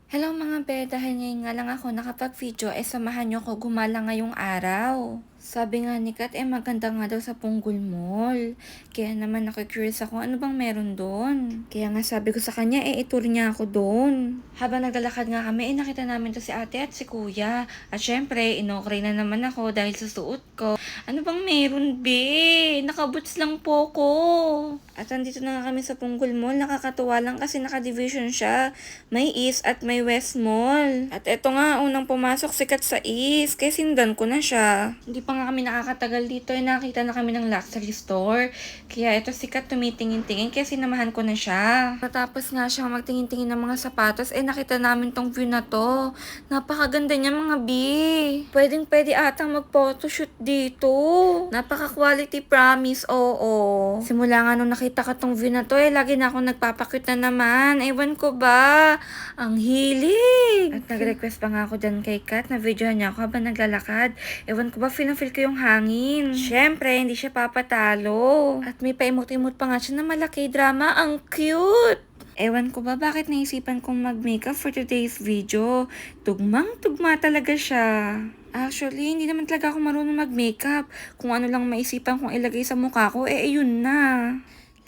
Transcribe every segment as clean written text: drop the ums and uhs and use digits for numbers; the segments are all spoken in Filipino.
Hello mga be, dahil ngayon nga lang ako nakapag-video, samahan niyo ko gumala ngayong araw. Sabi nga ni Kat, maganda nga daw sa Punggol Mall. Kaya naman curious ako, ano bang meron doon? Kaya nga sabi ko sa kanya, itur niya ako doon. Habang naglalakad nga kami, nakita namin to si ate at si kuya. At syempre, inokray na naman ako dahil sa suot ko. Ano bang meron, be? Nakabuts lang po ko. At andito na nga kami sa Punggol Mall. Nakakatuwa lang kasi naka-division siya. May East at may West Mall. At eto nga, unang pumasok sikat sa East. Kaya sindan ko na siya. Hindi pa nga kami nakakatagal dito. Nakita na kami ng luxury store. Kaya eto sikat tumitingin-tingin. Kaya sinamahan ko na siya. Matapos nga siya magtingin-tingin ng mga sapatos. Nakita namin tong view na to. Napakaganda niya mga B. Pwedeng-pwede atang mag-photoshoot dito. Napaka-quality promise, oo. Simula nga nung nakita ka tong view na to, lagi na ako nagpapakit na naman. Ewan ko ba? Ang hilig! At nag-request pa nga ako dyan kay Kat na videohan niya ako habang naglalakad. Ewan ko ba, feel na feel ko yung hangin. Syempre, hindi siya papatalo. At may paimot-imot pa nga siya na malaki drama. Ang cute! Ewan ko ba bakit naisipan kong mag-makeup for today's video. Tugmang-tugma talaga siya. Actually, hindi naman talaga ako marunong mag-makeup. Kung ano lang maisipan kong ilagay sa mukha ko, yun na.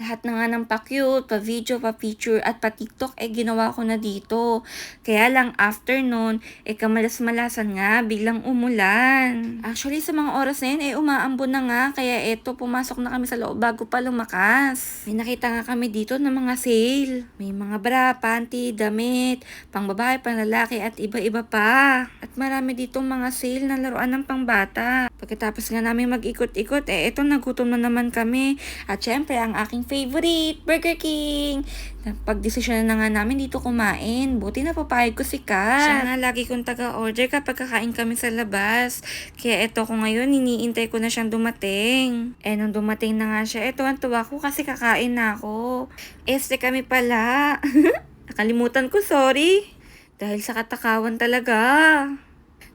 Lahat na nga ng pa-cute, pa-video, pa-picture, at pa-TikTok, ginawa ko na dito. Kaya lang, after nun, kamalas-malasan nga, biglang umulan. Actually, sa mga oras na yun, umaambon na nga, kaya pumasok na kami sa loob bago pa lumakas. May nakita nga kami dito ng mga sale. May mga bra, panty, damit, pang babae, pang lalaki, at iba-iba pa. At marami ditong mga sale na laruan ng pangbata. Pagkatapos nga namin mag-ikot-ikot, nagutom na naman kami. At syempre, ang aking favorite, Burger King. Pag-desisyon na nga namin dito kumain. Buti na papayag ko si Kat. Siya nga lagi kong taga-order kapag kakain kami sa labas. Kaya ko ngayon, iniintay ko na siyang dumating. Nung dumating na nga siya, ang tuwa ko kasi kakain na ako. Kami pala. Nakalimutan ko, sorry. Dahil sa katakawan talaga.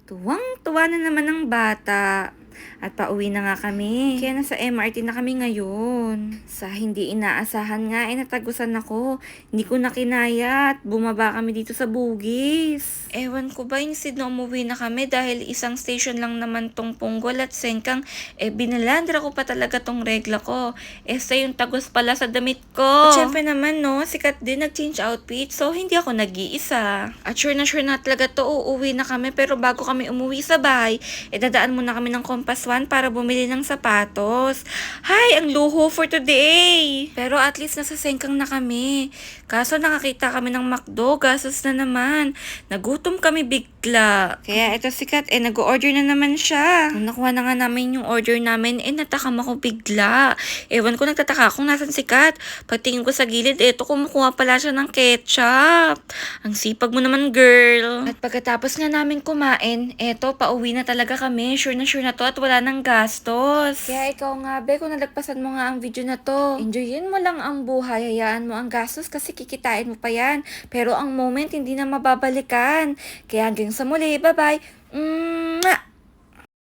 Tuwang-tuwa na naman ang bata. At pauwi na nga kami. Kaya nasa MRT na kami ngayon. Sa hindi inaasahan nga, natagusan ako. Hindi ko na kinaya at bumaba kami dito sa Bugis. Ewan ko ba, instead na umuwi na kami dahil isang station lang naman tong Punggol at Sengkang, binalandra ko pa talaga tong regla ko. Yung tagos pala sa damit ko. At syempre naman, no, sikat din nag-change outfit, so hindi ako nag-iisa. At sure na talaga to, uuwi na kami, pero bago kami umuwi sa bahay, dadaan muna kami ng Compass One para bumili ng sapatos. Hay, ang luho for today! Pero at least nasa Sengkang na kami. Kaso nakakita kami ng McDo, gastos na naman. Nagutom kami bigla. Kaya sikat, nag-order na naman siya. Nung nakuha na nga namin yung order namin, natakam ako bigla. Ewan ko, nagtataka kung nasan sikat. Pagtingin ko sa gilid, kumukuha pala siya ng ketchup. Ang sipag mo naman, girl. At pagkatapos nga namin kumain, pauwi na talaga kami. Sure na to at wala nang gastos. Kaya ikaw nga, be, kung nalagpasan mo nga ang video na to, enjoyin mo lang ang buhay, hayaan mo ang gastos kasi kikitain mo pa yan. Pero ang moment, hindi na mababalikan. Kaya hanggang sa muli, bye-bye.